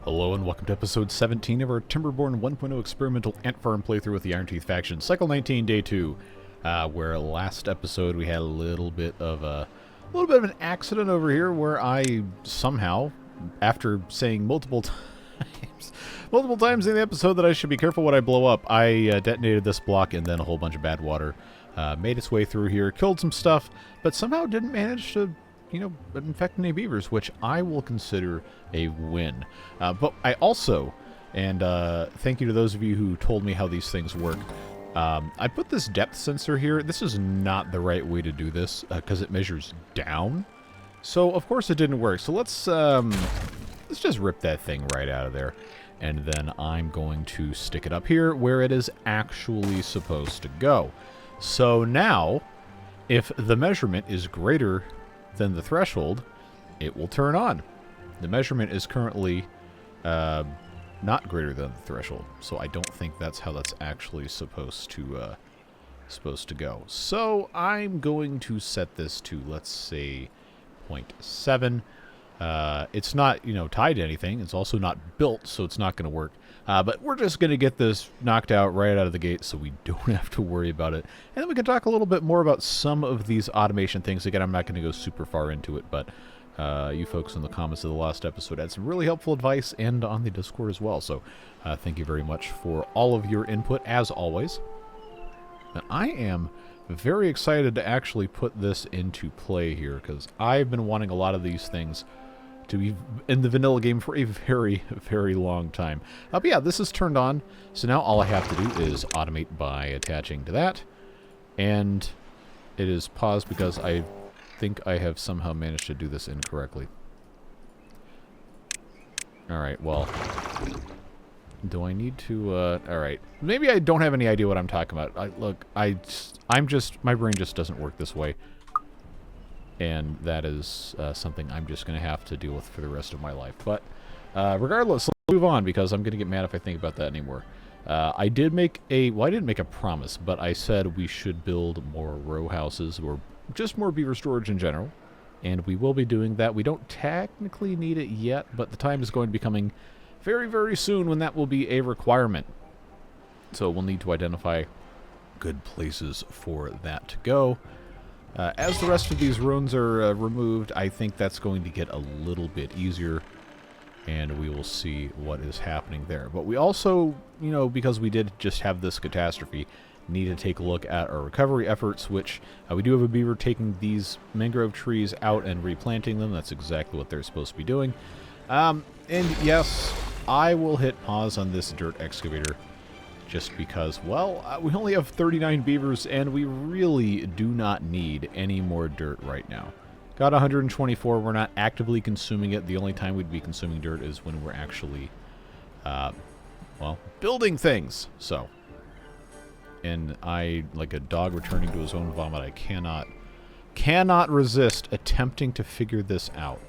Hello and welcome to episode 17 of our Timberborn 1.0 experimental ant farm playthrough with the Iron Teeth faction, cycle 19, day 2. Where last episode we had a little bit of an accident over here where I somehow, after saying multiple times in the episode that I should be careful what I blow up, I detonated this block and then a whole bunch of bad water made its way through here, killed some stuff, but somehow didn't manage to infect any beavers, which I will consider a win. But I also, and thank you to those of you who told me how these things work, I put this depth sensor here. This is not the right way to do this because it measures down. So of course it didn't work. So let's just rip that thing right out of there. And then I'm going to stick it up here where it is actually supposed to go. So now, if the measurement is greater than the threshold, it will turn on. The measurement is currently not greater than the threshold, so I don't think that's how that's actually supposed to go. So I'm going to set this to, let's say, 0.7. It's not, tied to anything. It's also not built, so it's not going to work. But we're just going to get this knocked out right out of the gate so we don't have to worry about it. And then we can talk a little bit more about some of these automation things. Again, I'm not going to go super far into it, but you folks in the comments of the last episode had some really helpful advice and on the Discord as well. So thank you very much for all of your input, as always. And I am very excited to actually put this into play here because I've been wanting a lot of these things to be in the vanilla game for a very, very long time. But yeah, this is turned on, so now all I have to do is automate by attaching to that. And it is paused because I think I have somehow managed to do this incorrectly. Alright, well, do I need to, alright. Maybe I don't have any idea what I'm talking about. My brain just doesn't work this way. And that is something I'm just going to have to deal with for the rest of my life. But regardless, let's move on because I'm going to get mad if I think about that anymore. I didn't make a promise, but I said we should build more row houses or just more beaver storage in general. And we will be doing that. We don't technically need it yet, but the time is going to be coming very, very soon when that will be a requirement. So we'll need to identify good places for that to go. As the rest of these runes are removed, I think that's going to get a little bit easier, and we will see what is happening there. But we also, because we did just have this catastrophe, need to take a look at our recovery efforts, which we do have a beaver taking these mangrove trees out and replanting them. That's exactly what they're supposed to be doing. And yes, I will hit pause on this dirt excavator. Just because, well, we only have 39 beavers, and we really do not need any more dirt right now. Got 124. We're not actively consuming it. The only time we'd be consuming dirt is when we're actually, building things. So, and I, like a dog returning to his own vomit, I cannot resist attempting to figure this out.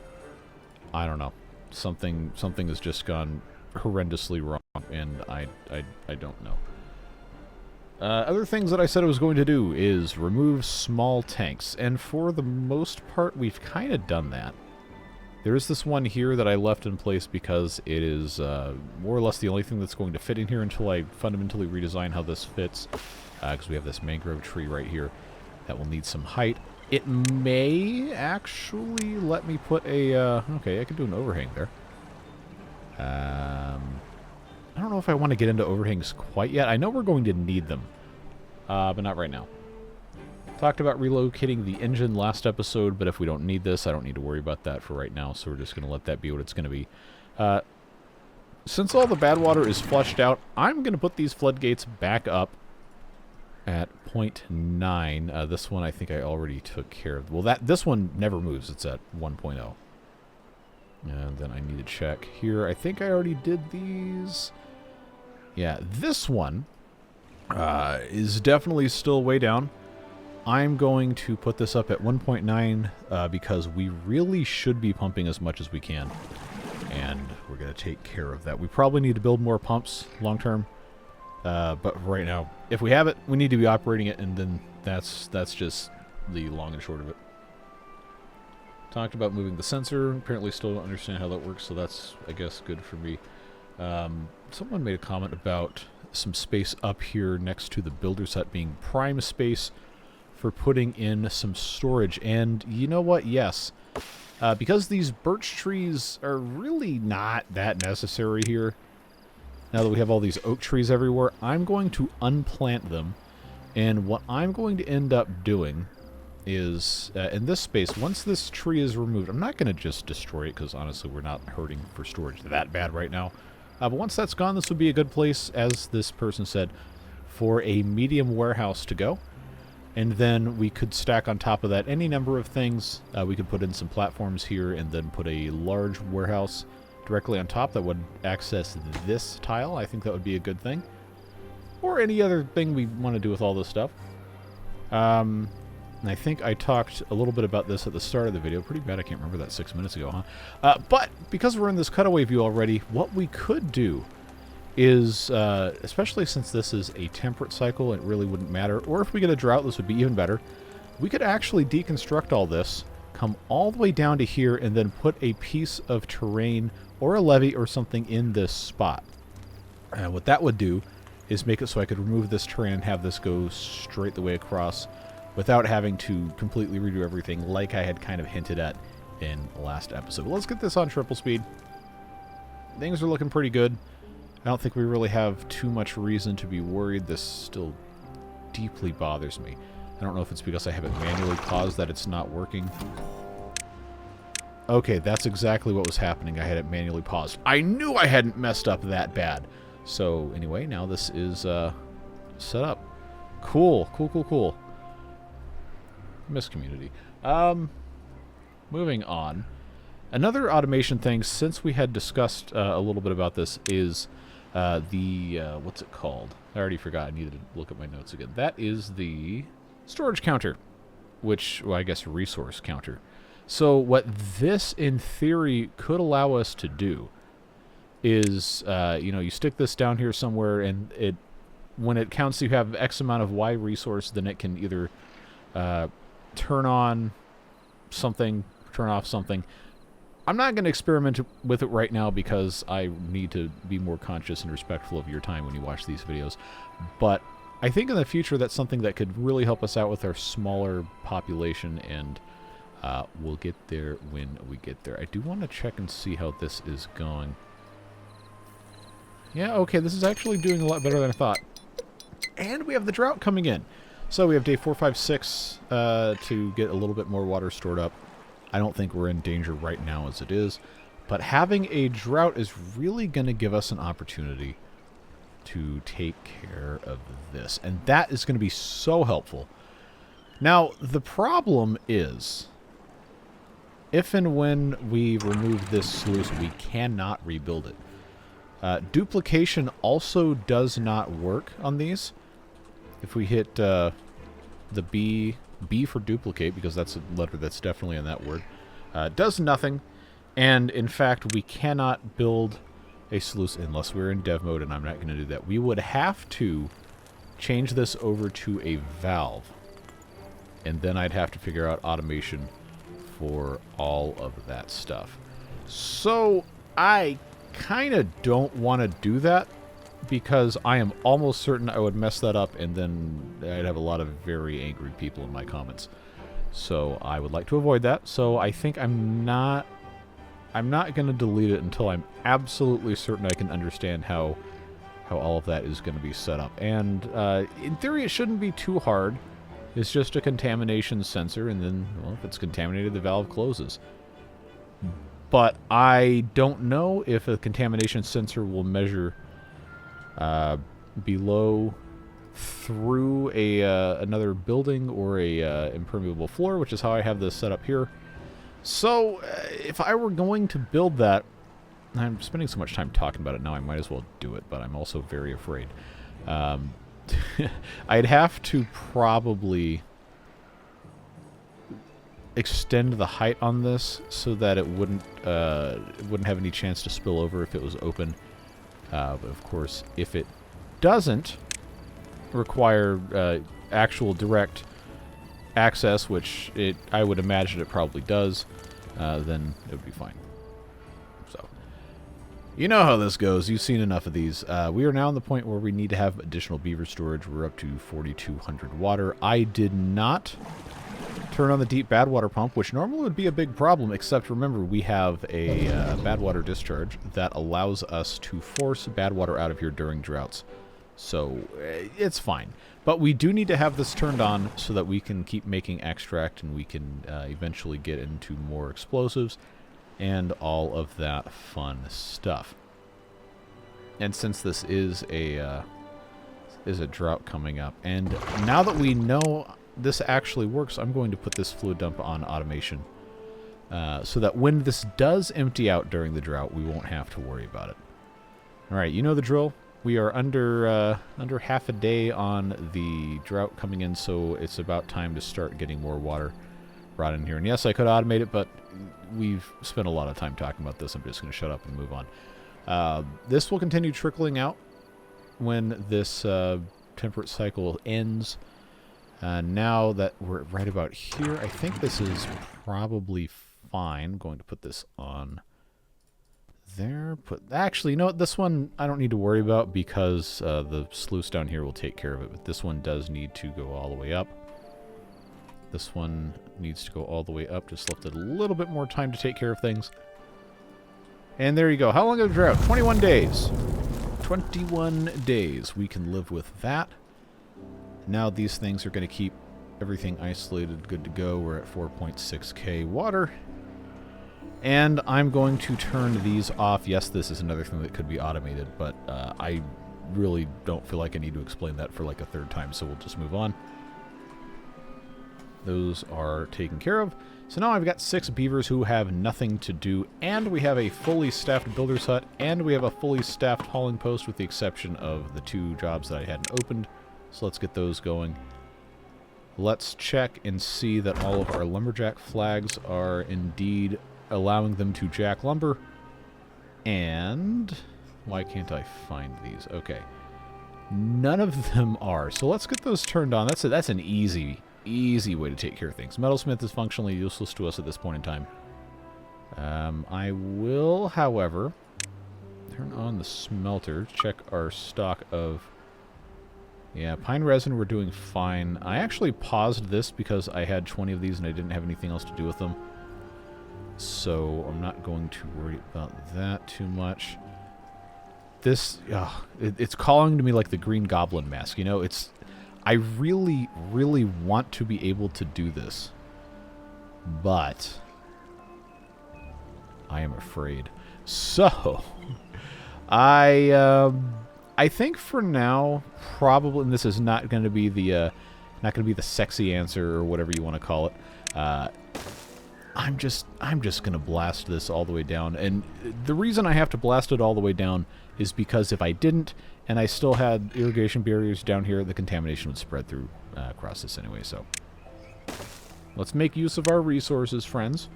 I don't know. Something has just gone horrendously wrong, and I don't know. Other things that I said I was going to do is remove small tanks, and for the most part, we've kind of done that. There is this one here that I left in place because it is more or less the only thing that's going to fit in here until I fundamentally redesign how this fits, because we have this mangrove tree right here that will need some height. It may actually let me put a... okay, I could do an overhang there. I don't know if I want to get into overhangs quite yet. I know we're going to need them, but not right now. Talked about relocating the engine last episode, but if we don't need this, I don't need to worry about that for right now, so we're just going to let that be what it's going to be. Since all the bad water is flushed out, I'm going to put these floodgates back up at 0.9. This one I think I already took care of. Well, this one never moves. It's at 1.0. And then I need to check here. I think I already did these. Yeah, this one is definitely still way down. I'm going to put this up at 1.9 because we really should be pumping as much as we can. And we're going to take care of that. We probably need to build more pumps long term. But right now, if we have it, we need to be operating it, and then that's just the long and short of it. Talked about moving the sensor. Apparently still don't understand how that works, so that's, I guess, good for me. Someone made a comment about some space up here next to the builder's hut being prime space for putting in some storage. And you know what? Yes. Because these birch trees are really not that necessary here, now that we have all these oak trees everywhere, I'm going to unplant them. And what I'm going to end up doing is, in this space, once this tree is removed, I'm not going to just destroy it, because honestly we're not hurting for storage that bad right now. But once that's gone, this would be a good place, as this person said, for a medium warehouse to go. And then we could stack on top of that any number of things. We could put in some platforms here and then put a large warehouse directly on top that would access this tile. I think that would be a good thing. Or any other thing we want to do with all this stuff. And I think I talked a little bit about this at the start of the video. Pretty bad I can't remember that 6 minutes ago, huh? But because we're in this cutaway view already, what we could do is, especially since this is a temperate cycle, it really wouldn't matter. Or if we get a drought, this would be even better. We could actually deconstruct all this, come all the way down to here, and then put a piece of terrain or a levee or something in this spot. And what that would do is make it so I could remove this terrain and have this go straight the way across without having to completely redo everything like I had kind of hinted at in the last episode. But let's get this on triple speed. Things are looking pretty good. I don't think we really have too much reason to be worried. This still deeply bothers me. I don't know if it's because I have it manually paused that it's not working. Okay, that's exactly what was happening. I had it manually paused. I knew I hadn't messed up that bad. So anyway, now this is set up. Cool, cool, cool, cool. Miss community. Moving on. Another automation thing, since we had discussed a little bit about this, is what's it called? I already forgot. I needed to look at my notes again. That is the storage counter, which, well, I guess resource counter. So what this, in theory, could allow us to do is, you know, you stick this down here somewhere, and when it counts you have X amount of Y resource, then it can either turn on something, turn off something. I'm not going to experiment with it right now because I need to be more conscious and respectful of your time when you watch these videos. But I think in the future that's something that could really help us out with our smaller population, and we'll get there when we get there. I do want to check and see how this is going. Yeah, okay, this is actually doing a lot better than I thought. And we have the drought coming in. So we have day 4, 5, 6 to get a little bit more water stored up. I don't think we're in danger right now as it is. But having a drought is really going to give us an opportunity to take care of this. And that is going to be so helpful. Now, the problem is, if and when we remove this sluice, we cannot rebuild it. Duplication also does not work on these. If we hit the B for duplicate, because that's a letter that's definitely in that word, does nothing. And in fact, we cannot build a sluice unless we're in dev mode, and I'm not going to do that. We would have to change this over to a valve, and then I'd have to figure out automation for all of that stuff. So I kind of don't want to do that, because I am almost certain I would mess that up, and then I'd have a lot of very angry people in my comments. So I would like to avoid that. So I think I'm not going to delete it until I'm absolutely certain I can understand how all of that is going to be set up. And in theory, it shouldn't be too hard. It's just a contamination sensor, and then, well, if it's contaminated, the valve closes. But I don't know if a contamination sensor will measure below through another building or a impermeable floor, which is how I have this set up here. So if I were going to build that, I'm spending so much time talking about it now, I might as well do it, but I'm also very afraid. I'd have to probably extend the height on this so that it wouldn't have any chance to spill over if it was open. But of course, if it doesn't require actual direct access, which I would imagine it probably does, then it would be fine. So, you know how this goes. You've seen enough of these. We are now in the point where we need to have additional beaver storage. We're up to 4,200 water. I did not turn on the deep bad water pump, which normally would be a big problem, except remember we have a bad water discharge that allows us to force bad water out of here during droughts. So it's fine. But we do need to have this turned on so that we can keep making extract and we can eventually get into more explosives and all of that fun stuff. And since this is a drought coming up, and now that we know this actually works, I'm going to put this fluid dump on automation so that when this does empty out during the drought, we won't have to worry about it. All right, you know the drill. We are under half a day on the drought coming in, so it's about time to start getting more water brought in here. And yes, I could automate it, but we've spent a lot of time talking about this. I'm just going to shut up and move on. This will continue trickling out when this temperate cycle ends. Now that we're right about here, I think this is probably fine. I'm going to put this on there. Actually, you know what? This one I don't need to worry about because the sluice down here will take care of it. But this one does need to go all the way up. This one needs to go all the way up. Just left it a little bit more time to take care of things. And there you go. How long of a drought? 21 days. 21 days. We can live with that. Now these things are going to keep everything isolated, good to go. We're at 4.6k water. And I'm going to turn these off. Yes, this is another thing that could be automated, but I really don't feel like I need to explain that for like a third time, so we'll just move on. Those are taken care of. So now I've got 6 beavers who have nothing to do, and we have a fully staffed builder's hut, and we have a fully staffed hauling post with the exception of the 2 jobs that I hadn't opened. So let's get those going. Let's check and see that all of our lumberjack flags are indeed allowing them to jack lumber. And why can't I find these? Okay. None of them are. So let's get those turned on. That's an easy way to take care of things. Metalsmith is functionally useless to us at this point in time. I will, however, turn on the smelter, check our stock of... Yeah, pine resin, we're doing fine. I actually paused this because I had 20 of these and I didn't have anything else to do with them. So I'm not going to worry about that too much. This, it's calling to me like the Green Goblin mask, you know? I really, really want to be able to do this. But I am afraid. So, I think for now, probably, and this is not going to be the sexy answer or whatever you want to call it. I'm just going to blast this all the way down, and the reason I have to blast it all the way down is because if I didn't, and I still had irrigation barriers down here, the contamination would spread through across this anyway. So let's make use of our resources, friends,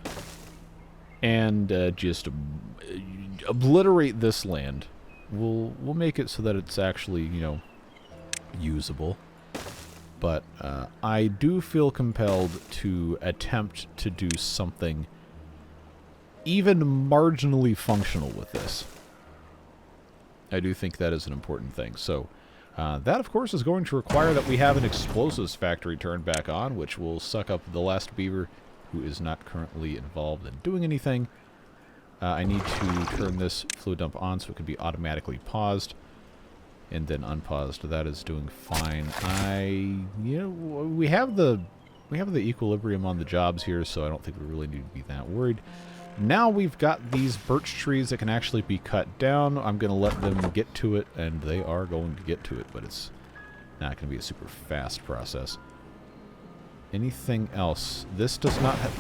and just obliterate this land. We'll make it so that it's actually, you know, usable. But I do feel compelled to attempt to do something even marginally functional with this. I do think that is an important thing. So that, of course, is going to require that we have an explosives factory turned back on, which will suck up the last beaver who is not currently involved in doing anything. I need to turn this fluid dump on so it can be automatically paused and then unpaused. That is doing fine. We have the equilibrium on the jobs here, so I don't think we really need to be that worried. Now we've got these birch trees that can actually be cut down. I'm going to let them get to it, and they are going to get to it, but it's not going to be a super fast process. Anything else? This does not have...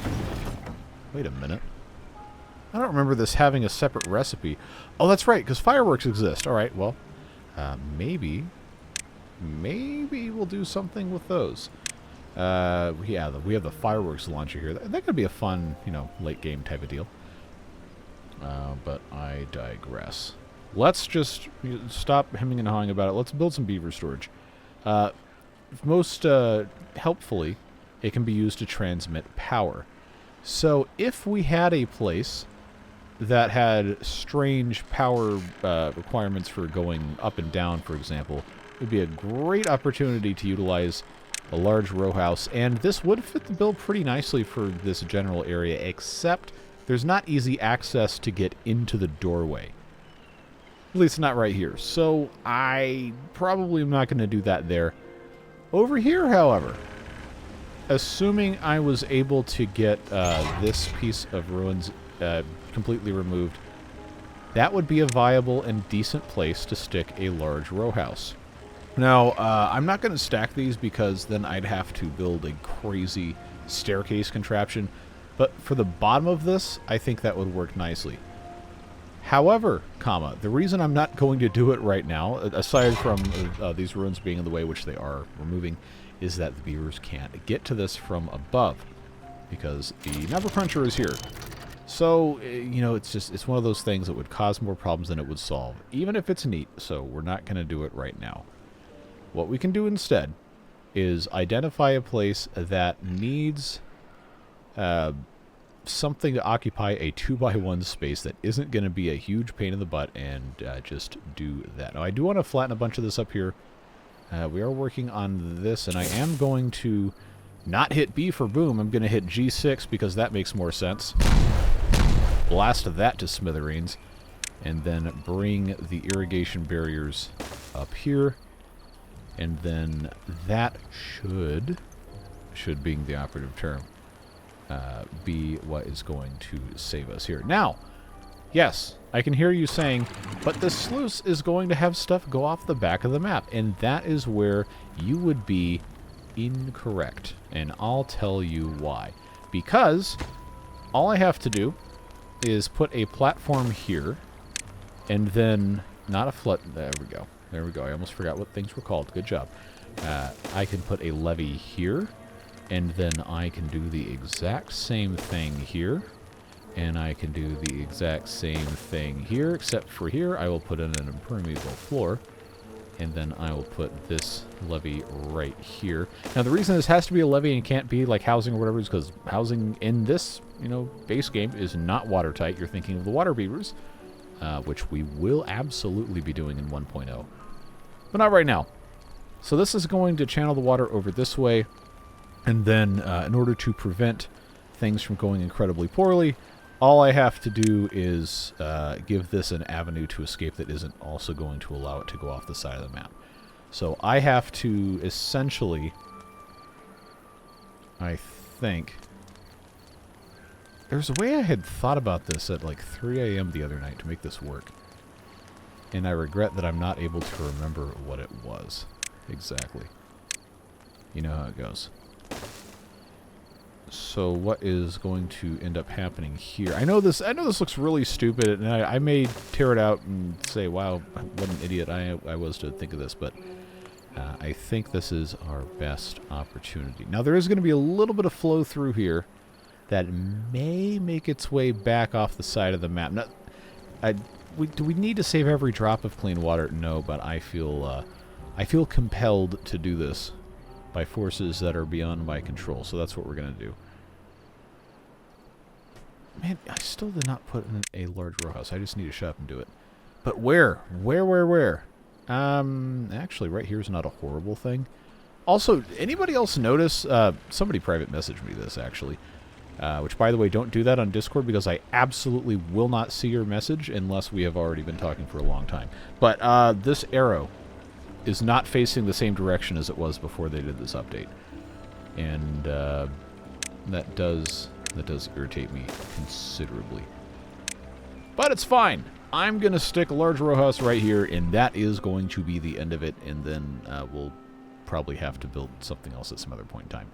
Wait a minute. I don't remember this having a separate recipe. Oh, that's right, because fireworks exist. All right, well, maybe we'll do something with those. Yeah, we have the fireworks launcher here. That could be a fun, you know, late game type of deal. But I digress. Let's just stop hemming and hawing about it. Let's build some beaver storage. Most helpfully, it can be used to transmit power. So if we had a place that had strange power requirements for going up and down, for example, it would be a great opportunity to utilize a large row house, and this would fit the bill pretty nicely for this general area, except there's not easy access to get into the doorway. At least not right here. So I probably am not going to do that there. Over here, however, assuming I was able to get this piece of ruins completely removed, that would be a viable and decent place to stick a large row house. Now, I'm not going to stack these because then I'd have to build a crazy staircase contraption, but for the bottom of this, I think that would work nicely. However, the reason I'm not going to do it right now, aside from these ruins being in the way, which they are removing, is that the beavers can't get to this from above because the Never Cruncher is here. So, you know, it's one of those things that would cause more problems than it would solve, even if it's neat, so we're not going to do it right now. What we can do instead is identify a place that needs something to occupy a 2x1 space that isn't going to be a huge pain in the butt, and just do that. Now, I do want to flatten a bunch of this up here. We are working on this, and I am going to not hit B for boom. I'm going to hit G6 because that makes more sense. Blast that to smithereens, and then bring the irrigation barriers up here. And then that should being the operative term, be what is going to save us here. Now, yes, I can hear you saying, but the sluice is going to have stuff go off the back of the map, and that is where you would be incorrect. And I'll tell you why. Because all I have to do is put a platform here, and then not a flood. There we go. There we go. I almost forgot what things were called. Good job. I can put a levee here, and then I can do the exact same thing here, and I can do the exact same thing here, except for here I will put in an impermeable floor, and then I will put this levee right here. Now, the reason this has to be a levee and can't be like housing or whatever is because housing in this, base game is not watertight. You're thinking of the water beavers, which we will absolutely be doing in 1.0. But not right now. So this is going to channel the water over this way, and then in order to prevent things from going incredibly poorly, all I have to do is give this an avenue to escape that isn't also going to allow it to go off the side of the map. So I have to essentially, I think, there's a way I had thought about this at like 3 a.m. the other night to make this work. And I regret that I'm not able to remember what it was exactly. You know how it goes. So what is going to end up happening here? I know this looks really stupid, and I may tear it out and say, wow, what an idiot I was to think of this, but I think this is our best opportunity. Now, there is going to be a little bit of flow through here that may make its way back off the side of the map. Now, do we need to save every drop of clean water? No, but I feel compelled to do this by forces that are beyond my control. So that's what we're going to do. Man, I still did not put in a large row house. I just need to shut up and do it. But where? Where? Actually, right here is not a horrible thing. Also, anybody else notice? Somebody private messaged me this, actually. Which, by the way, don't do that on Discord because I absolutely will not see your message unless we have already been talking for a long time. But this arrow is not facing the same direction as it was before they did this update. And that does irritate me considerably. But it's fine. I'm going to stick a large row house right here, and that is going to be the end of it. And then we'll probably have to build something else at some other point in time,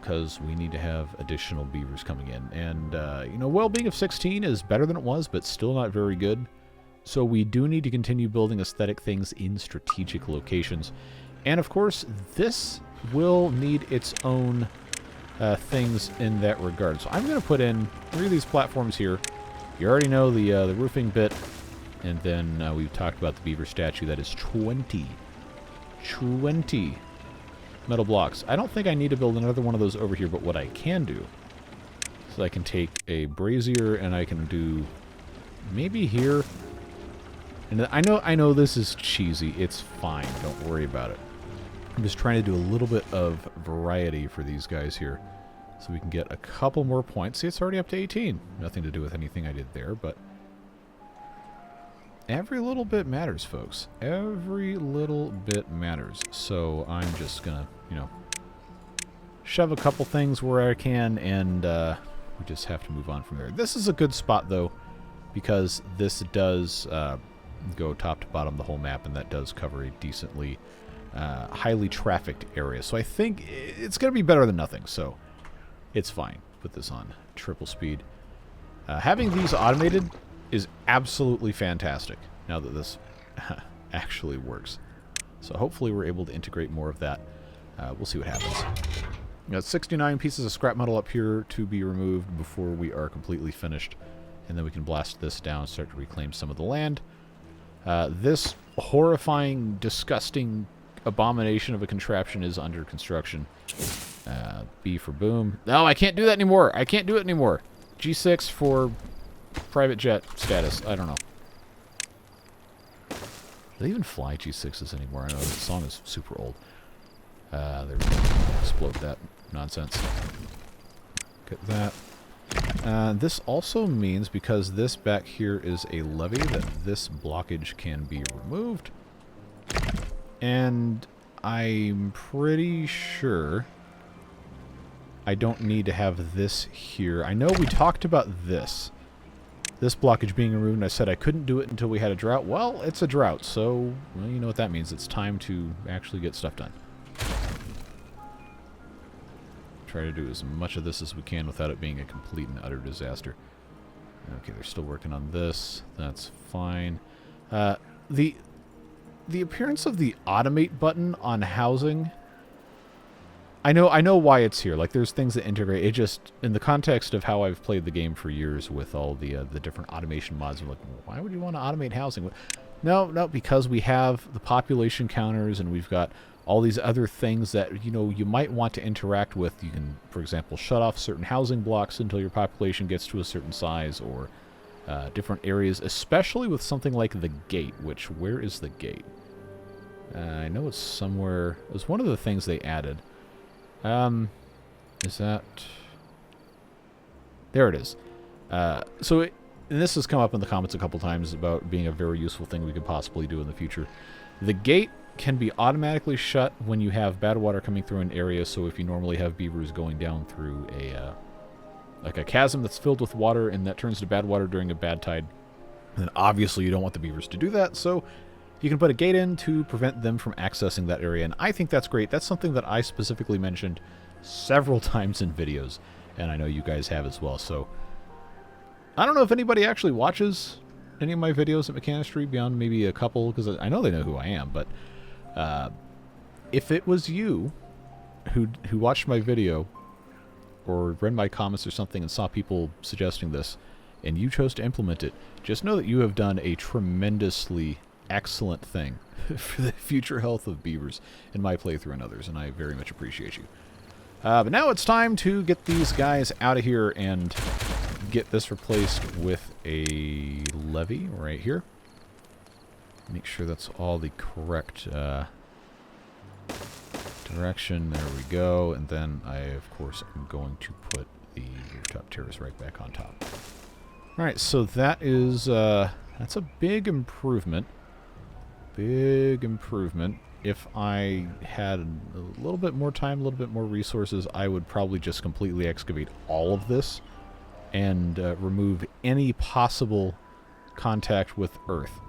because we need to have additional beavers coming in. And, well-being of 16 is better than it was, but still not very good. So we do need to continue building aesthetic things in strategic locations. And, of course, this will need its own things in that regard. So I'm going to put in 3 of these platforms here. You already know the roofing bit. And then we've talked about the beaver statue. That is 20 metal blocks. I don't think I need to build another one of those over here, but what I can do is I can take a brazier and I can do maybe here. And I know this is cheesy. It's fine. Don't worry about it. I'm just trying to do a little bit of variety for these guys here so we can get a couple more points. See, it's already up to 18. Nothing to do with anything I did there, but every little bit matters, folks. Every little bit matters. So I'm just going to, you know, shove a couple things where I can, and we just have to move on from there. This is a good spot, though, because this does go top to bottom the whole map, and that does cover a decently highly trafficked area. So I think it's going to be better than nothing, so it's fine. Put this on triple speed. Having these automated is absolutely fantastic now that this actually works. So hopefully we're able to integrate more of that. We'll see what happens. We got 69 pieces of scrap metal up here to be removed before we are completely finished. And then we can blast this down, start to reclaim some of the land. This horrifying, disgusting abomination of a contraption is under construction. B for boom. No, I can't do that anymore. I can't do it anymore. G6 for private jet status. I don't know. Do they even fly G6s anymore? I know the song is super old. There we go. Explode that nonsense. Get that. This also means, because this back here is a levee, that this blockage can be removed. And I'm pretty sure I don't need to have this here. I know we talked about this blockage being removed, and I said I couldn't do it until we had a drought. Well, it's a drought, so well, you know what that means. It's time to actually get stuff done. Try to do as much of this as we can without it being a complete and utter disaster. Okay, they're still working on this. That's fine. The appearance of the automate button on housing, I know why it's here. Like, there's things that integrate. It just, in the context of how I've played the game for years with all the different automation mods, I'm like, why would you want to automate housing? No, because we have the population counters and we've got all these other things that, you know, you might want to interact with. You can, for example, shut off certain housing blocks until your population gets to a certain size, or different areas, especially with something like the gate, which, where is the gate? I know it's somewhere. It was one of the things they added. Is that... There it is. And this has come up in the comments a couple times about being a very useful thing we could possibly do in the future. The gate can be automatically shut when you have bad water coming through an area, so if you normally have beavers going down through like a chasm that's filled with water and that turns to bad water during a bad tide, then obviously you don't want the beavers to do that, so you can put a gate in to prevent them from accessing that area, and I think that's great. That's something that I specifically mentioned several times in videos, and I know you guys have as well, so I don't know if anybody actually watches any of my videos at Mechanistry beyond maybe a couple, because I know they know who I am, but if it was you who watched my video or read my comments or something and saw people suggesting this and you chose to implement it, just know that you have done a tremendously excellent thing for the future health of beavers in my playthrough and others, and I very much appreciate you. But now it's time to get these guys out of here and get this replaced with a levee right here. Make sure that's all the correct direction. There we go. And then I, of course, am going to put the rooftop terrace right back on top. Alright, so that is, that's a big improvement. Big improvement. If I had a little bit more time, a little bit more resources, I would probably just completely excavate all of this and remove any possible contact with Earth.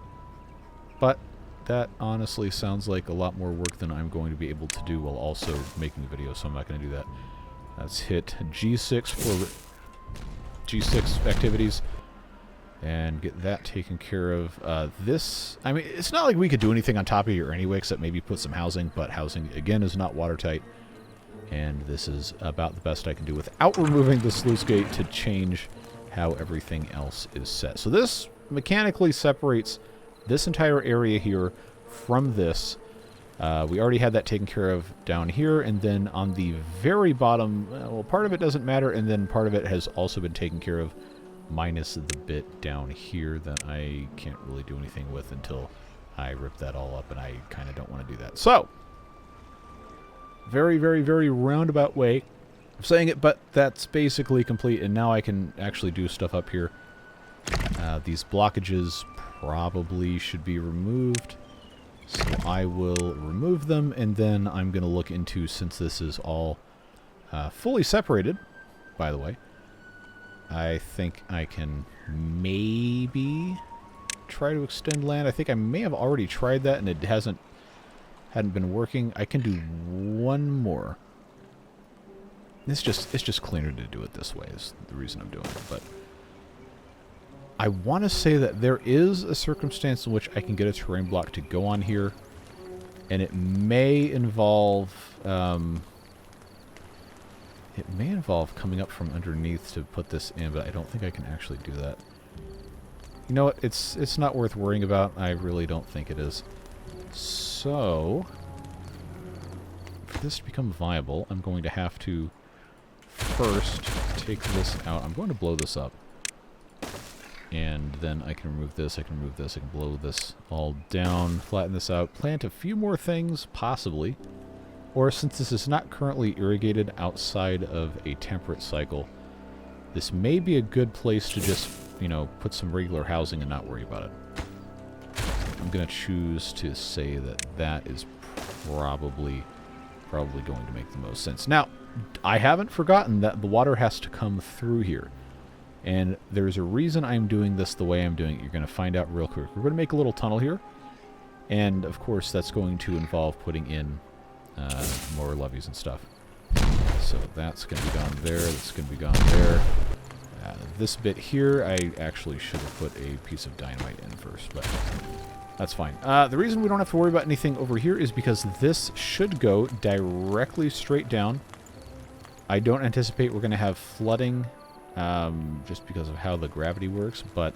But that honestly sounds like a lot more work than I'm going to be able to do while also making a video, so I'm not going to do that. Let's hit G6 for G6 activities and get that taken care of. This, I mean, it's not like we could do anything on top of here anyway, except maybe put some housing, but housing, again, is not watertight. And this is about the best I can do without removing the sluice gate to change how everything else is set. So this mechanically separates this entire area here from this. We already had that taken care of down here, and then on the very bottom, well, part of it doesn't matter, and then part of it has also been taken care of, minus the bit down here that I can't really do anything with until I rip that all up, and I kind of don't want to do that. So, very, very, very roundabout way of saying it, but that's basically complete, and now I can actually do stuff up here. These blockages probably should be removed, so I will remove them, and then I'm going to look into, since this is all fully separated, by the way, I think I can maybe try to extend land. I think I may have already tried that, and it hadn't been working. I can do one more. It's just cleaner to do it this way is the reason I'm doing it, but I want to say that there is a circumstance in which I can get a terrain block to go on here, and it may involve coming up from underneath to put this in, but I don't think I can actually do that. You know what? It's not worth worrying about. I really don't think it is. So, for this to become viable, I'm going to have to first take this out. I'm going to blow this up. And then I can remove this, I can remove this, I can blow this all down, flatten this out, plant a few more things, possibly. Or since this is not currently irrigated outside of a temperate cycle, this may be a good place to just, you know, put some regular housing and not worry about it. I'm going to choose to say that that is probably going to make the most sense. Now, I haven't forgotten that the water has to come through here. And there's a reason I'm doing this the way I'm doing it. You're going to find out real quick. We're going to make a little tunnel here. And, of course, that's going to involve putting in more levees and stuff. So that's going to be gone there. That's going to be gone there. This bit here, I actually should have put a piece of dynamite in first, but that's fine. The reason we don't have to worry about anything over here is because this should go directly straight down. I don't anticipate we're going to have flooding just because of how the gravity works, but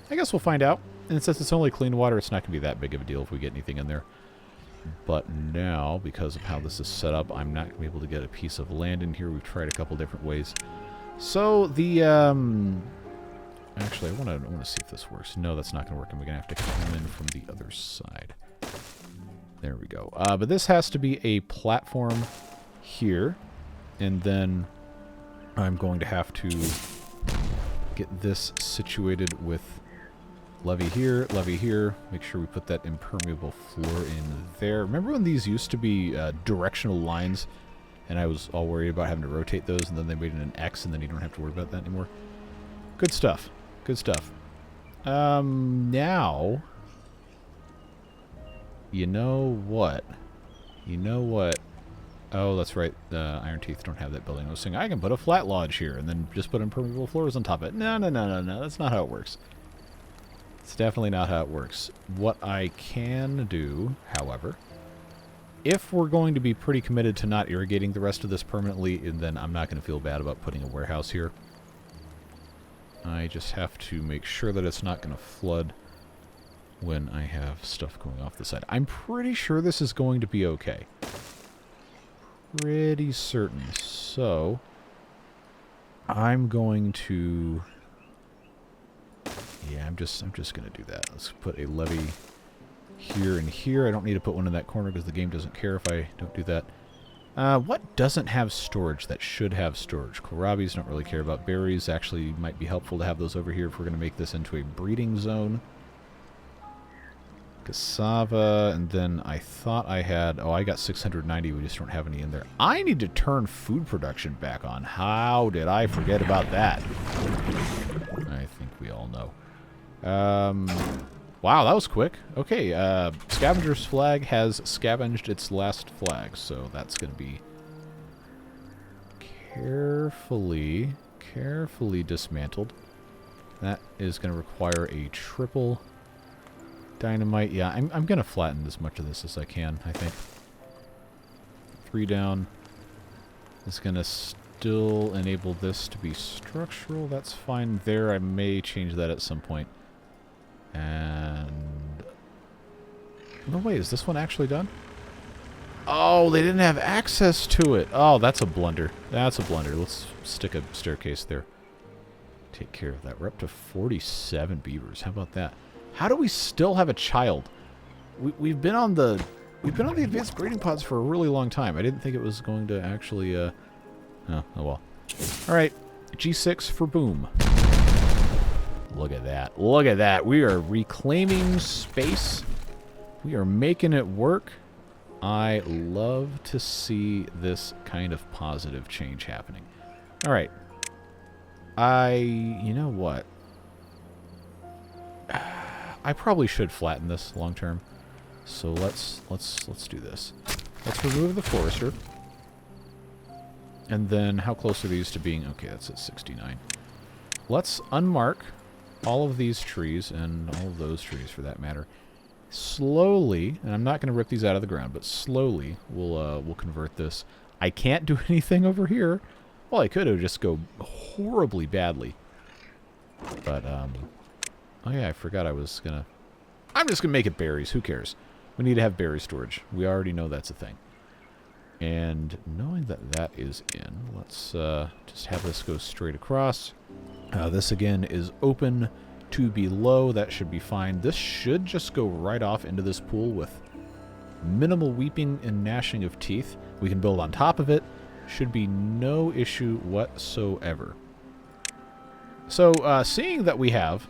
I guess we'll find out. And since it's only clean water, it's not going to be that big of a deal if we get anything in there. But now, because of how this is set up, I'm not going to be able to get a piece of land in here. We've tried a couple different ways. So the, actually, I want to see if this works. No, that's not going to work. I'm going to have to come in from the other side. There we go. But this has to be a platform here. And then I'm going to have to get this situated with levee here, make sure we put that impermeable floor in there. Remember when these used to be directional lines, and I was all worried about having to rotate those, and then they made it an X, and then you don't have to worry about that anymore? Good stuff. Good stuff. Now, you know what? Oh, that's right. The Iron Teeth don't have that building. I was saying I can put a flat lodge here and then just put impermeable floors on top of it. No. That's not how it works. It's definitely not how it works. What I can do, however, if we're going to be pretty committed to not irrigating the rest of this permanently, and then I'm not going to feel bad about putting a warehouse here. I just have to make sure that it's not going to flood when I have stuff going off the side. I'm pretty sure this is going to be okay. Pretty certain. So, I'm going to... Yeah, I'm just going to do that. Let's put a levee here and here. I don't need to put one in that corner because the game doesn't care if I don't do that. What doesn't have storage that should have storage? Kohlrabies don't really care about berries. Actually, might be helpful to have those over here if we're going to make this into a breeding zone. Cassava, and then I thought I had... Oh, I got 690. We just don't have any in there. I need to turn food production back on. How did I forget about that? I think we all know. Wow, that was quick. Okay, Scavenger's flag has scavenged its last flag, so that's going to be carefully dismantled. That is going to require a triple dynamite. Yeah, I'm going to flatten as much of this as I can, I think. 3 down. It's going to still enable this to be structural. That's fine there. I may change that at some point. And... No, wait, is this one actually done? Oh, they didn't have access to it. Oh, that's a blunder. That's a blunder. Let's stick a staircase there. Take care of that. We're up to 47 beavers. How about that? How do we still have a child? We've been on the advanced breeding pods for a really long time. I didn't think it was going to actually oh well. All right. G6 for boom. Look at that. Look at that. We are reclaiming space. We are making it work. I love to see this kind of positive change happening. All right. You know what? I probably should flatten this long term. So let's do this. Let's remove the forester. And then how close are these to being? Okay, that's at 69. Let's unmark all of these trees and all of those trees for that matter. Slowly, and I'm not going to rip these out of the ground, but slowly we'll convert this. I can't do anything over here. Well, I could have just go horribly badly. But oh yeah, I forgot I was gonna. I'm just gonna make it berries. Who cares? We need to have berry storage. We already know that's a thing. And knowing that that is in, let's just have this go straight across. This again is open to below. That should be fine. This should just go right off into this pool with minimal weeping and gnashing of teeth. We can build on top of it. Should be no issue whatsoever. So, seeing that we have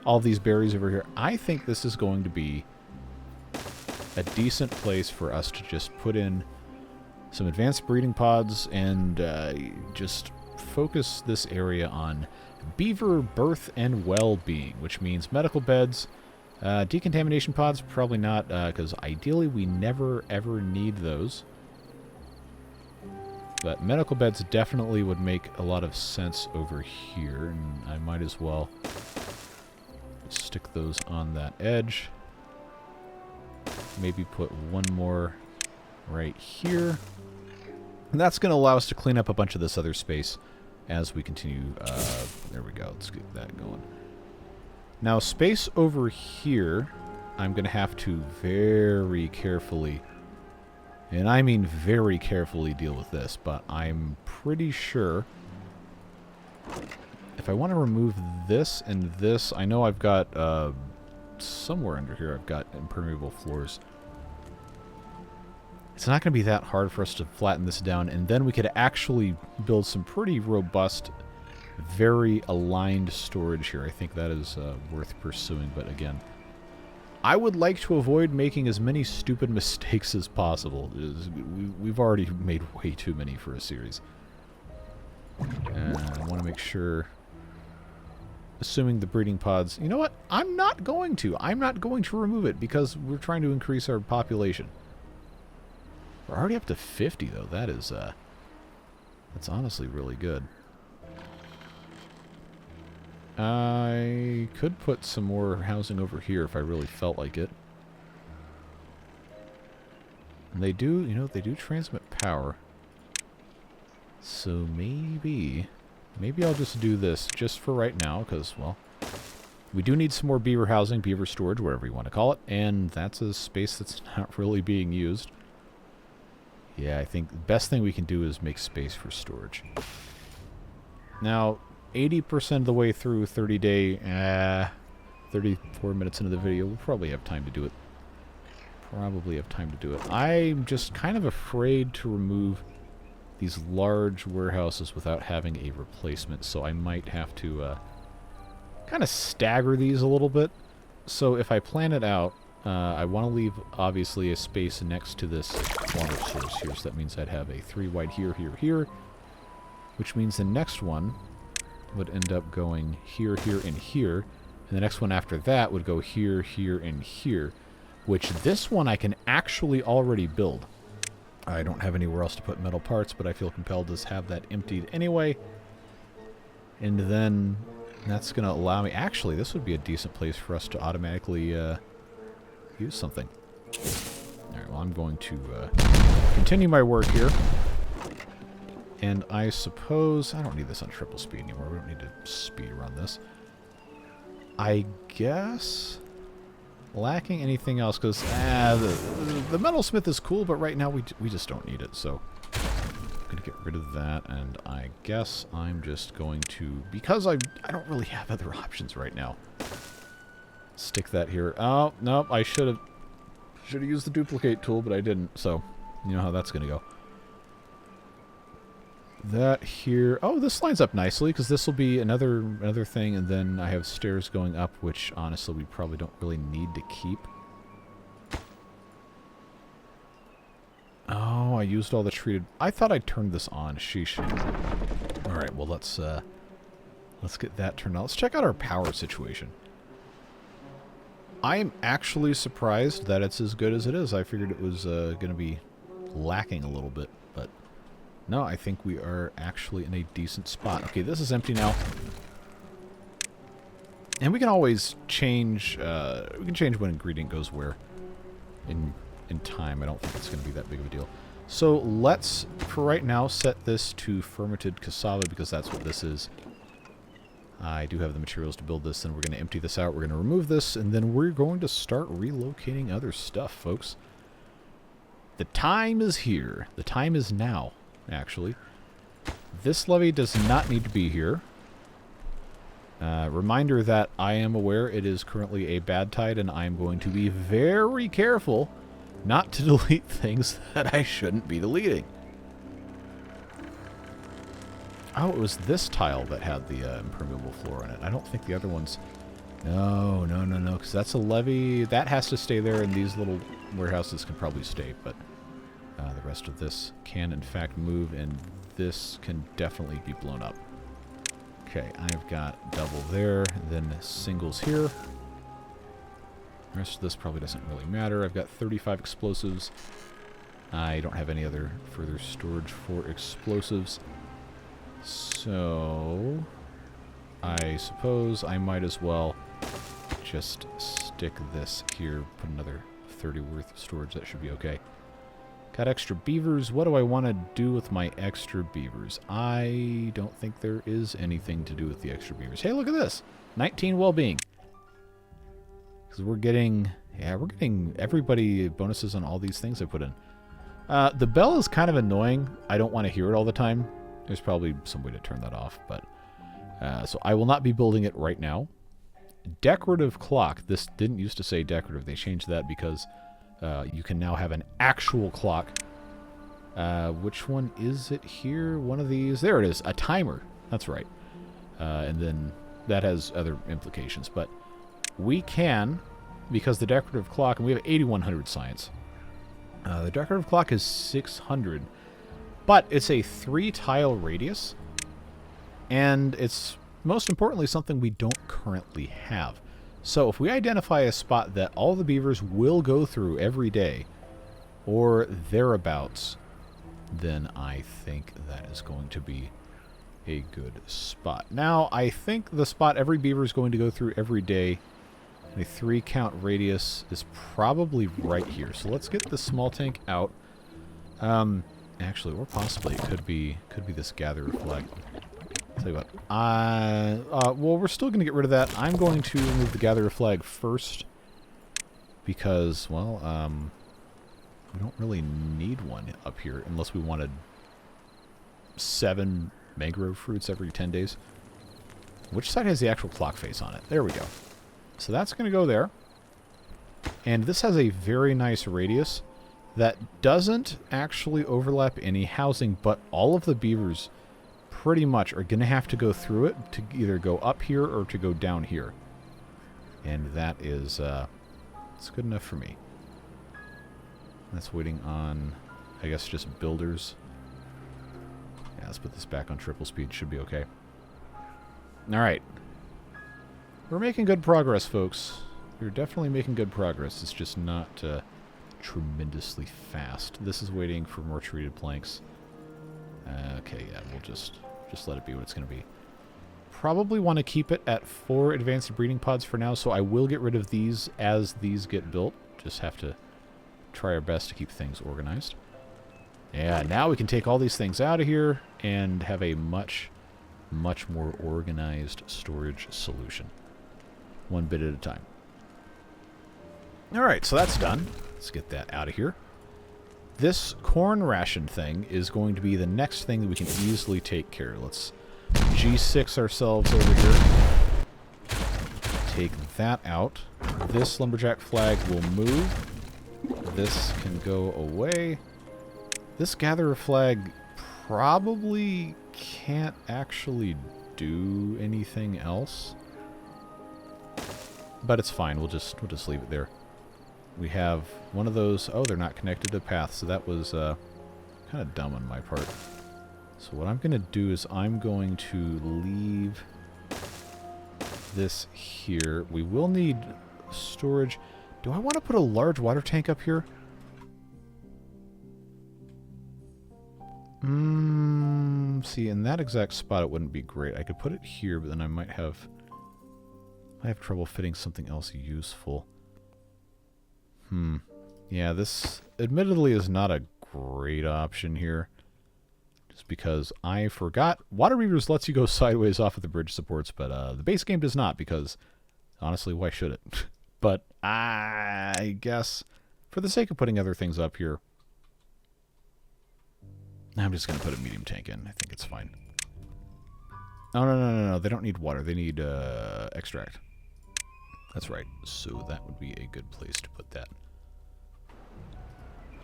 all these berries over here, I think this is going to be a decent place for us to just put in some advanced breeding pods and just focus this area on beaver birth and well-being, which means medical beds, decontamination pods, probably not, because ideally we never ever need those. But medical beds definitely would make a lot of sense over here, and I might as well stick those on that edge. Maybe put one more right here. And that's going to allow us to clean up a bunch of this other space as we continue. There we go. Let's get that going. Now, space over here, I'm going to have to very carefully, and I mean very carefully, deal with this, but I'm pretty sure if I want to remove this and this, I know I've got somewhere under here I've got impermeable floors. It's not going to be that hard for us to flatten this down, and then we could actually build some pretty robust, very aligned storage here. I think that is worth pursuing, but again, I would like to avoid making as many stupid mistakes as possible. We've already made way too many for a series. And I want to make sure, assuming the breeding pods, you know what? I'm not going to remove it because we're trying to increase our population. We're already up to 50 though. That is that's honestly really good. I could put some more housing over here if I really felt like it. And they do, you know, they do transmit power. So maybe I'll just do this just for right now, because, well, we do need some more beaver housing, beaver storage, whatever you want to call it, and that's a space that's not really being used. Yeah, I think the best thing we can do is make space for storage. Now, 80% of the way through 30-day, 34 minutes into the video, we'll probably have time to do it. I'm just kind of afraid to remove these large warehouses without having a replacement, so I might have to kind of stagger these a little bit. So if I plan it out, I want to leave, obviously, a space next to this water source here, so that means I'd have a 3 wide here, here, here, which means the next one would end up going here, here, and here, and the next one after that would go here, here, and here, which this one I can actually already build. I don't have anywhere else to put metal parts, but I feel compelled to have that emptied anyway. And then that's going to allow me... Actually, this would be a decent place for us to automatically use something. Alright, well, I'm going to continue my work here. And I suppose... I don't need this on triple speed anymore. We don't need to speed run this. I guess... lacking anything else, because the metalsmith is cool, but right now we just don't need it, so I'm going to get rid of that, and I guess I'm just going to, because I don't really have other options right now, stick that here. Oh, nope, I should have used the duplicate tool, but I didn't, so you know how that's going to go. That here. Oh, this lines up nicely, because this will be another thing, and then I have stairs going up, which honestly we probably don't really need to keep. Oh, I used all the treated. I thought I turned this on. Sheesh. All right, well let's get that turned on. Let's check out our power situation. I am actually surprised that it's as good as it is. I figured it was going to be lacking a little bit, but no, I think we are actually in a decent spot. Okay, this is empty now. And we can always change, we can change what ingredient goes where in time. I don't think it's going to be that big of a deal. So let's, for right now, set this to fermented cassava, because that's what this is. I do have the materials to build this, and we're going to empty this out. We're going to remove this, and then we're going to start relocating other stuff, folks. The time is here. The time is now. Actually, this levee does not need to be here. Reminder that I am aware it is currently a bad tide, and I am going to be very careful not to delete things that I shouldn't be deleting. Oh, it was this tile that had the impermeable floor in it. I don't think the other ones... No, because that's a levee. That has to stay there, and these little warehouses can probably stay, but... the rest of this can, in fact, move, and this can definitely be blown up. Okay, I've got double there, and then singles here. The rest of this probably doesn't really matter. I've got 35 explosives. I don't have any other further storage for explosives. So, I suppose I might as well just stick this here, put another 30 worth of storage. That should be okay. Got extra beavers. What do I want to do with my extra beavers? I don't think there is anything to do with the extra beavers. Hey, look at this. 19 well-being. Because we're getting everybody bonuses on all these things I put in. The bell is kind of annoying. I don't want to hear it all the time. There's probably some way to turn that off, but so I will not be building it right now. Decorative clock. This didn't used to say decorative. They changed that because you can now have an actual clock. Which one is it here? One of these. There it is. A timer. That's right. And then that has other implications. But we can, because the decorative clock, and we have 8100 science. The decorative clock is 600. But it's a 3-tile radius. And it's, most importantly, something we don't currently have. So if we identify a spot that all the beavers will go through every day, or thereabouts, then I think that is going to be a good spot. Now, I think the spot every beaver is going to go through every day, a 3-count radius, is probably right here. So let's get the small tank out. Actually, or possibly it could be this gatherer flag. Tell you what, well, we're still going to get rid of that. I'm going to remove the gatherer flag first because, well, we don't really need one up here unless we wanted 7 mangrove fruits every 10 days. Which side has the actual clock face on it? There we go. So that's going to go there. And this has a very nice radius that doesn't actually overlap any housing, but all of the beavers pretty much are going to have to go through it to either go up here or to go down here. And that is, it's good enough for me. That's waiting on, I guess, just builders. Yeah, let's put this back on triple speed. Should be okay. Alright. We're making good progress, folks. We're definitely making good progress. It's just not tremendously fast. This is waiting for more treated planks. Okay, yeah, we'll just let it be what it's going to be. Probably want to keep it at 4 advanced breeding pods for now, so I will get rid of these as these get built. Just have to try our best to keep things organized. Yeah, now we can take all these things out of here and have a much more organized storage solution. One bit at a time. Alright, so that's done. Let's get that out of here. This corn ration thing is going to be the next thing that we can easily take care of. Let's G6 ourselves over here. Take that out. This lumberjack flag will move. This can go away. This gatherer flag probably can't actually do anything else. But it's fine. We'll just leave it there. We have one of those. Oh, they're not connected to path, so that was kind of dumb on my part. So what I'm going to do is I'm going to leave this here. We will need storage. Do I want to put a large water tank up here? See, in that exact spot it wouldn't be great. I could put it here, but then I might have trouble fitting something else useful. Yeah, this admittedly is not a great option here. Just because I forgot. Water Beavers lets you go sideways off of the bridge supports, but the base game does not, because honestly, why should it? But I guess for the sake of putting other things up here, I'm just going to put a medium tank in. I think it's fine. Oh, no. They don't need water. They need extract. That's right. So that would be a good place to put that.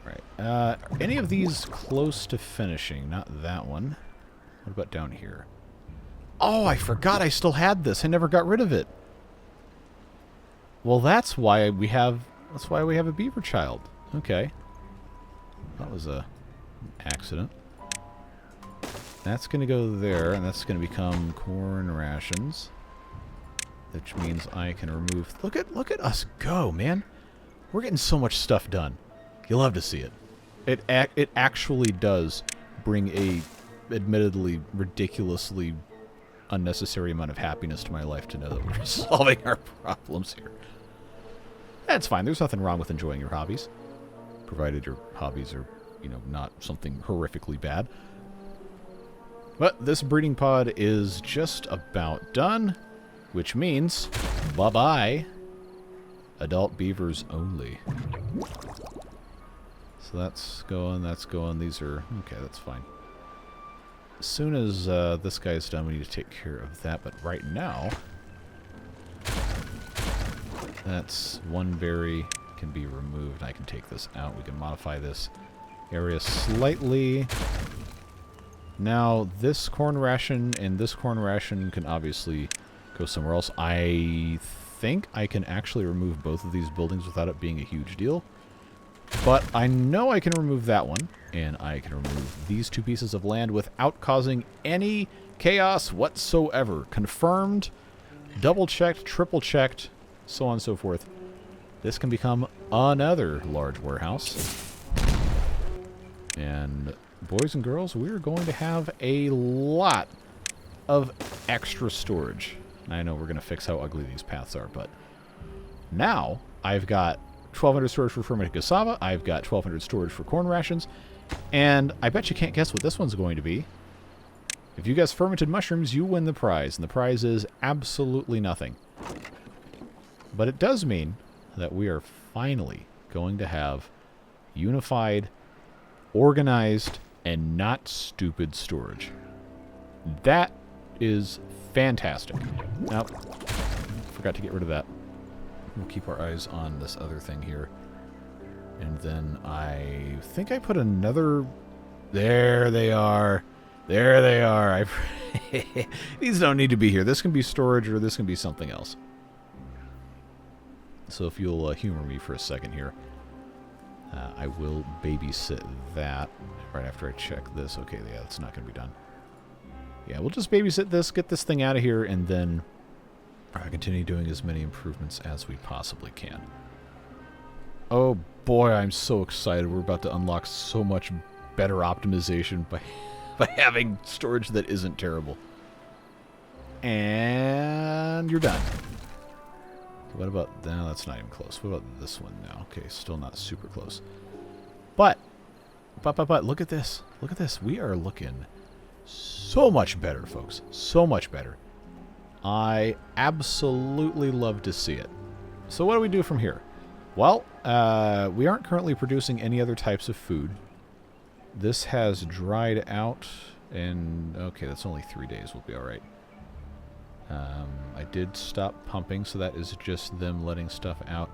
Right. Any of these close to finishing? Not that one. What about down here? Oh, I forgot I still had this. I never got rid of it. Well, that's why we have a beaver child. Okay. That was an accident. That's going to go there, and that's going to become corn rations. Which means I can remove... Look at us go, man. We're getting so much stuff done. You'll love to see it. It actually does bring a, admittedly, ridiculously unnecessary amount of happiness to my life to know that we're solving our problems here. That's fine. There's nothing wrong with enjoying your hobbies. Provided your hobbies are, you know, not something horrifically bad. But this breeding pod is just about done. Which means, bye-bye, adult beavers only. So that's going, these are, okay, that's fine. As soon as this guy's done, we need to take care of that, but right now, that's one berry can be removed. I can take this out. We can modify this area slightly. Now, this corn ration and this corn ration can obviously go somewhere else. I think I can actually remove both of these buildings without it being a huge deal. But I know I can remove that one, and I can remove these two pieces of land without causing any chaos whatsoever. Confirmed, double-checked, triple-checked, so on and so forth. This can become another large warehouse. And boys and girls, we're going to have a lot of extra storage. I know we're going to fix how ugly these paths are, but now I've got 1,200 storage for fermented cassava, I've got 1,200 storage for corn rations, and I bet you can't guess what this one's going to be. If you guess fermented mushrooms, you win the prize, and the prize is absolutely nothing. But it does mean that we are finally going to have unified, organized, and not stupid storage. That is fantastic. Now, forgot to get rid of that. We'll keep our eyes on this other thing here. And then I think I put another... There they are. There they are. These don't need to be here. This can be storage or this can be something else. So if you'll humor me for a second here, I will babysit that right after I check this. Okay, yeah, that's not going to be done. Yeah, we'll just babysit this, get this thing out of here, and then continue doing as many improvements as we possibly can. Oh boy, I'm so excited. We're about to unlock so much better optimization by having storage that isn't terrible. And you're done. What about... No, that's not even close. What about this one now? Okay, still not super close. But, look at this. Look at this. We are looking so much better, folks. So much better. I absolutely love to see it. So what do we do from here? Well, we aren't currently producing any other types of food. This has dried out, and okay, that's only 3 days. We'll be all right. I did stop pumping, so that is just them letting stuff out.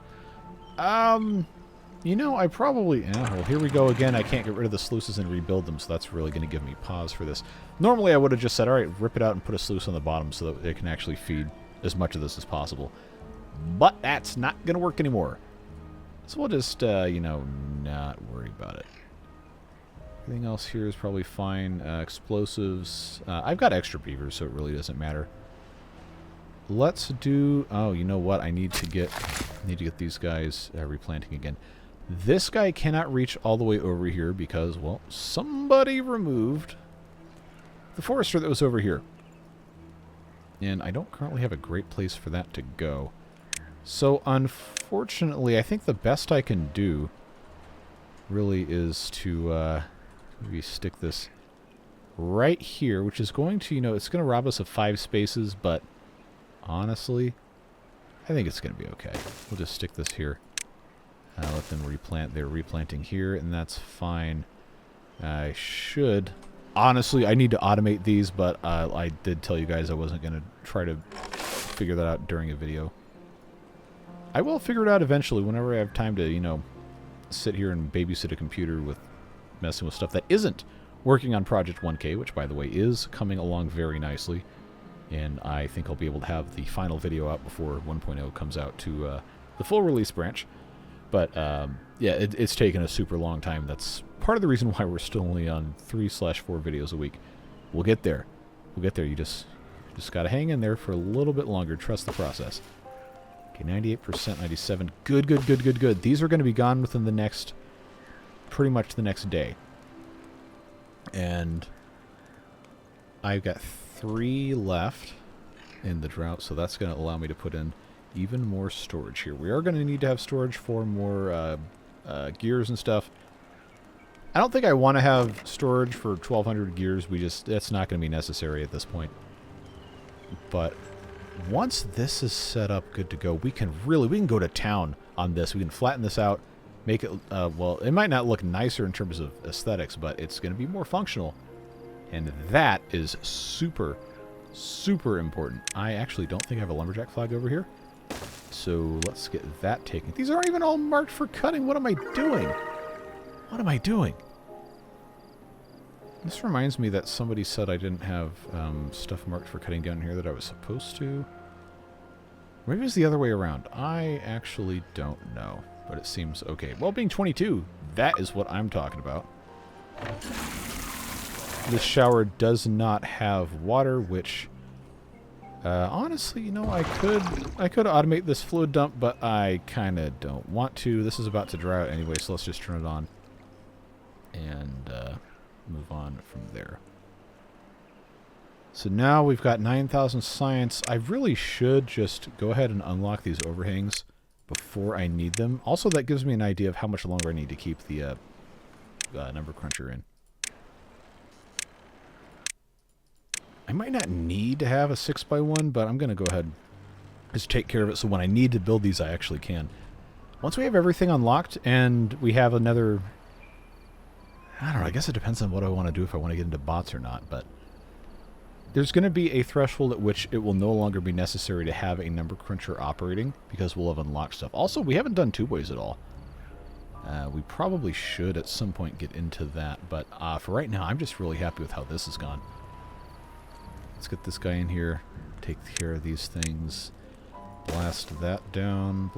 You know, I probably... well, here we go again. I can't get rid of the sluices and rebuild them, so that's really going to give me pause for this. Normally, I would have just said, all right, rip it out and put a sluice on the bottom so that it can actually feed as much of this as possible. But that's not going to work anymore. So we'll just, you know, not worry about it. Everything else here is probably fine. Explosives. I've got extra beavers, so it really doesn't matter. Let's do... oh, you know what? I need to get these guys replanting again. This guy cannot reach all the way over here because, well, somebody removed the forester that was over here. And I don't currently have a great place for that to go. So, unfortunately, I think the best I can do really is to maybe stick this right here, which is going to, you know, it's going to rob us of 5 spaces, but honestly, I think it's going to be okay. We'll just stick this here. Let them replant. They're replanting here, and that's fine. I should... honestly, I need to automate these, but I did tell you guys I wasn't going to try to figure that out during a video. I will figure it out eventually whenever I have time to, you know, sit here and babysit a computer with messing with stuff that isn't working on Project 1K, which, by the way, is coming along very nicely. And I think I'll be able to have the final video out before 1.0 comes out to the full release branch. But, yeah, it's taken a super long time. That's part of the reason why we're still only on 3/4 videos a week. We'll get there. We'll get there. You just got to hang in there for a little bit longer. Trust the process. Okay, 98%, 97. Good, good, good, good, good. These are going to be gone within the next... pretty much the next day. And I've got 3 left in the drought, so that's going to allow me to put in even more storage here. We are going to need to have storage for more gears and stuff. I don't think I want to have storage for 1,200 gears. That's not going to be necessary at this point. But once this is set up good to go, we can go to town on this. We can flatten this out, make it, well, it might not look nicer in terms of aesthetics, but it's going to be more functional. And that is super, super important. I actually don't think I have a lumberjack flag over here. So let's get that taken. These aren't even all marked for cutting. What am I doing? What am I doing? This reminds me that somebody said I didn't have stuff marked for cutting down here that I was supposed to. Maybe it's the other way around. I actually don't know, but it seems okay. Well, being 22, that is what I'm talking about. This shower does not have water, which... honestly, you know, I could automate this fluid dump, but I kind of don't want to. This is about to dry out anyway, so let's just turn it on and move on from there. So now we've got 9,000 science. I really should just go ahead and unlock these overhangs before I need them. Also, that gives me an idea of how much longer I need to keep the number cruncher in. I might not need to have a 6x1, but I'm going to go ahead and just take care of it so when I need to build these, I actually can. Once we have everything unlocked and we have another... I don't know, I guess it depends on what I want to do, if I want to get into bots or not, but there's going to be a threshold at which it will no longer be necessary to have a number cruncher operating because we'll have unlocked stuff. Also, we haven't done two-ways at all. We probably should at some point get into that, but for right now, I'm just really happy with how this has gone. Let's get this guy in here, take care of these things, blast that down,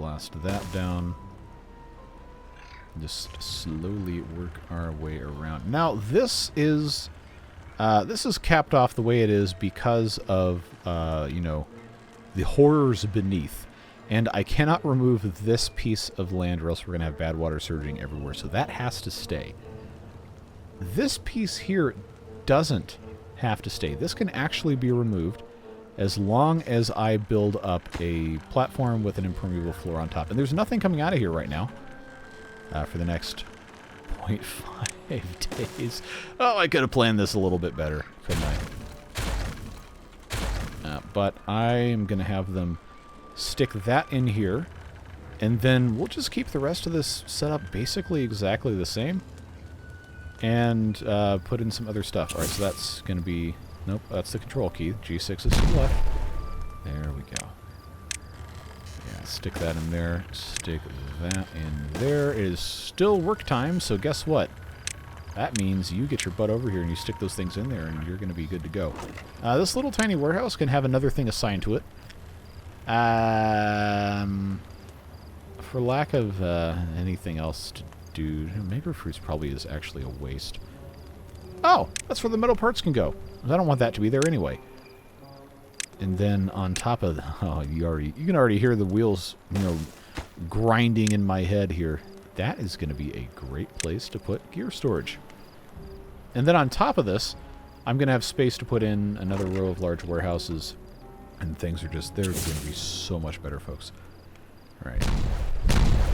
just slowly work our way around. Now, this is capped off the way it is because of, you know, the horrors beneath. And I cannot remove this piece of land or else we're going to have bad water surging everywhere, so that has to stay. This piece here doesn't have to stay. This can actually be removed as long as I build up a platform with an impermeable floor on top. And there's nothing coming out of here right now for the next 0.5 days. Oh, I could have planned this a little bit better, couldn't I? But I'm going to have them stick that in here. And then we'll just keep the rest of this setup basically exactly the same. And put in some other stuff. Alright, so that's going to be... Nope, that's the control key. G6 is to the left. There we go. Yeah, stick that in there. Stick that in there. It is still work time, so guess what? That means you get your butt over here and you stick those things in there and you're going to be good to go. This little tiny warehouse can have another thing assigned to it. For lack of anything else to do, Maker Fruits probably is actually a waste. Oh, that's where the metal parts can go. I don't want that to be there anyway. And then on top of you can already hear the wheels, grinding in my head here. That is going to be a great place to put gear storage. And then on top of this, I'm going to have space to put in another row of large warehouses. And things are just, they're going to be so much better, folks. All right.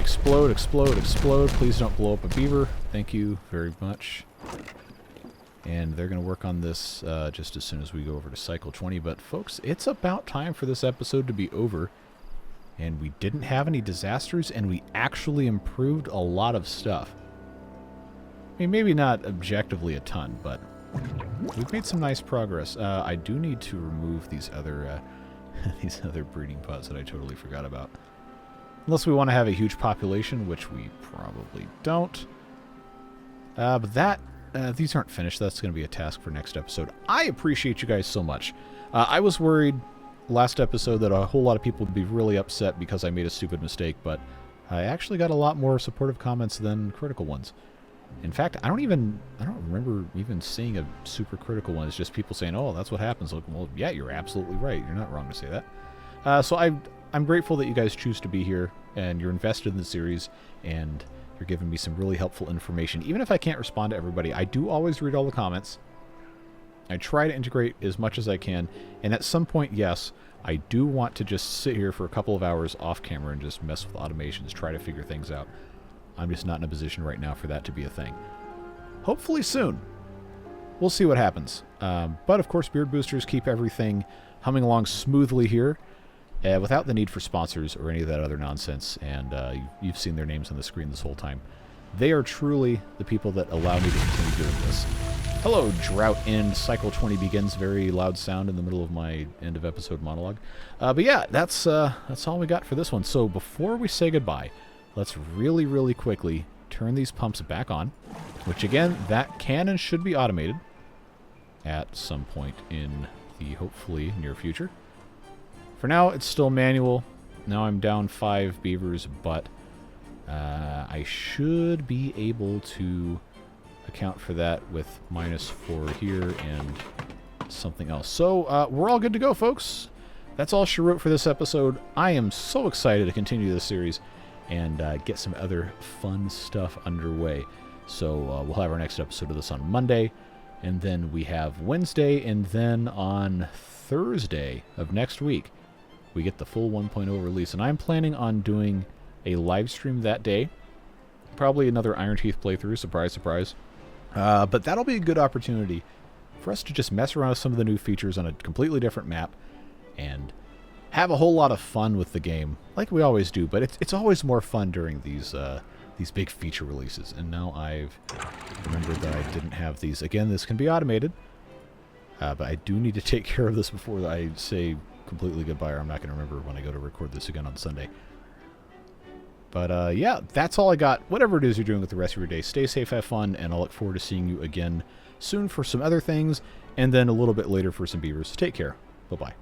Explode, explode, explode. Please don't blow up a beaver. Thank you very much. And they're going to work on this just as soon as we go over to cycle 20. But, folks, it's about time for this episode to be over. And we didn't have any disasters, and we actually improved a lot of stuff. I mean, maybe not objectively a ton, but we've made some nice progress. I do need to remove these other breeding pods that I totally forgot about. Unless we want to have a huge population, which we probably don't. But these aren't finished. That's going to be a task for next episode. I appreciate you guys so much. I was worried last episode that a whole lot of people would be really upset because I made a stupid mistake, but I actually got a lot more supportive comments than critical ones. In fact, I don't remember even seeing a super critical one. It's just people saying, "Oh, that's what happens." Like, well, yeah, you're absolutely right. You're not wrong to say that. So I'm grateful that you guys choose to be here and you're invested in the series and you're giving me some really helpful information. Even if I can't respond to everybody, I do always read all the comments. I try to integrate as much as I can, and at some point, yes, I do want to just sit here for a couple of hours off camera and just mess with automations, try to figure things out. I'm just not in a position right now for that to be a thing. Hopefully soon. We'll see what happens. But of course, Beard Boosters keep everything humming along smoothly here, without the need for sponsors or any of that other nonsense, and you've seen their names on the screen this whole time. They are truly the people that allow me to continue doing this. Hello, Drought End. Cycle 20 begins. Very loud sound in the middle of my end of episode monologue. But yeah, that's all we got for this one. So before we say goodbye, let's really, really quickly turn these pumps back on, which again, that can and should be automated at some point in the hopefully near future. For now, it's still manual. Now I'm down 5 beavers, but I should be able to account for that with -4 here and something else. So we're all good to go, folks. That's all she wrote for this episode. I am so excited to continue this series and get some other fun stuff underway. So we'll have our next episode of this on Monday, and then we have Wednesday, and then on Thursday of next week, we get the full 1.0 release. And I'm planning on doing a live stream that day. Probably another Iron Teeth playthrough, surprise, surprise. But that'll be a good opportunity for us to just mess around with some of the new features on a completely different map and have a whole lot of fun with the game, like we always do. But it's always more fun during these big feature releases. And now I've remembered that I didn't have these. Again, this can be automated, but I do need to take care of this before I say completely goodbye, or I'm not going to remember when I go to record this again on Sunday. But yeah, that's all I got. Whatever it is you're doing with the rest of your day, stay safe, have fun, and I'll look forward to seeing you again soon for some other things, and then a little bit later for some beavers. Take care. Bye-bye.